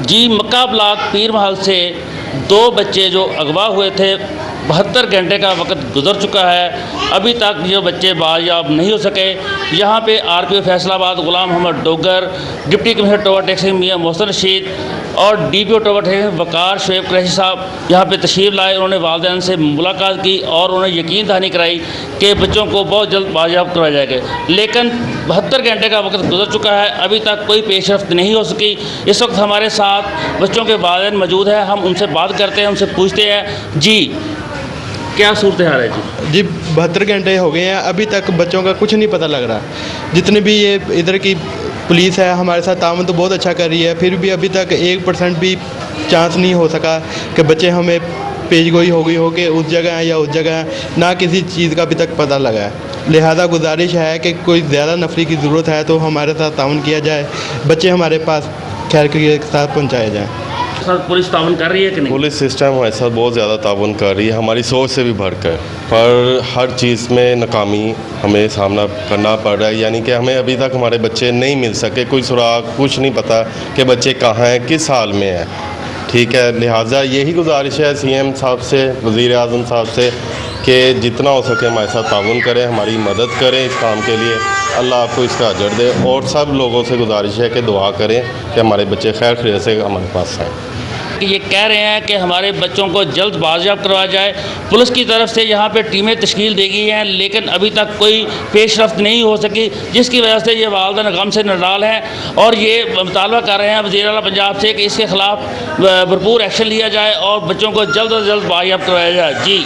जी मक्का block पीर महल से दो बच्चे जो अगवा हुए थे 72 घंटे का वक्त गुजर चुका है, अभी तक ये बच्चे बायाब नहीं हो सके। यहाँ पे आरपीओ फैसलाबाद गुलाम Mohammad Dogar, deputy commissioner टोबर taxing मियाँ मोहसिन रशीद और डीपीओ टोबर टैक्सिंग वकार शुएब कुरैशी साहब यहाँ पे तशरीफ़ लाए। उन्होंने वालिदैन से मुलाकात की और उन्हें यकीन दहानी कराई कि बच्चों को बहुत जल्द बायाब करवाया जाएगा। लेकिन 72 घंटे का वक्त गुजर चुका है, अभी तक कोई पेशरफ्त नहीं हो सकी। इस वक्त हमारे साथ बच्चों के वालिदैन मौजूद हैं, हम उनसे बात करते हैं, उनसे पूछते हैं जी क्या सूरत हाल है। जी 72 घंटे हो गए हैं, अभी तक बच्चों का कुछ नहीं पता लग रहा। जितने भी ये इधर की पुलिस है हमारे साथ ताउन तो बहुत अच्छा कर रही है, फिर भी अभी तक 1% भी चांस नहीं हो सका कि बच्चे हमें पेशगोई हो गई हो कि उस जगह है या उस जगह है, ना किसी चीज़ का अभी तक पता लगा है। लिहाजा गुजारिश है कि कोई ज़्यादा नफरी की ज़रूरत है तो हमारे साथ ताउन किया जाए, बच्चे हमारे पास खैर के साथ पहुँचाए जाएँ। सर पुलिस ताउन कर रही है कि नहीं? पुलिस सिस्टम हमारे साथ बहुत ज़्यादा ताउन कर रही है, हमारी सोच से भी बढ़कर, पर हर चीज़ में नाकामी हमें सामना करना पड़ रहा है। यानी कि हमें अभी तक हमारे बच्चे नहीं मिल सके, कोई सुराग कुछ नहीं पता कि बच्चे कहाँ हैं, किस हाल में हैं। ठीक है, लिहाजा यही गुजारिश है सीएम साहब से, वज़ीर आज़म साहब से कि जितना हो सके हमारे साथ ताउन करें, हमारी मदद करें इस काम के लिए। अल्लाह आपको इसका अजर दे। और सब लोगों से गुजारिश है कि दुआ करें कि हमारे बच्चे खैर खैरियत से हमारे पास आएँ। ये कह रहे हैं कि हमारे बच्चों को जल्द बाजियाब करवाया जाए। पुलिस की तरफ से यहाँ पे टीमें तश्कील दी गई हैं, लेकिन अभी तक कोई पेशरफ्त नहीं हो सकी, जिसकी वजह से ये वालिदैन गम से निराल हैं और ये मुतालबा कर रहे हैं वज़ीर आला पंजाब से कि इसके ख़िलाफ़ भरपूर एक्शन लिया जाए और बच्चों को जल्द अज जल्द बाजियाब करवाया जाए। जी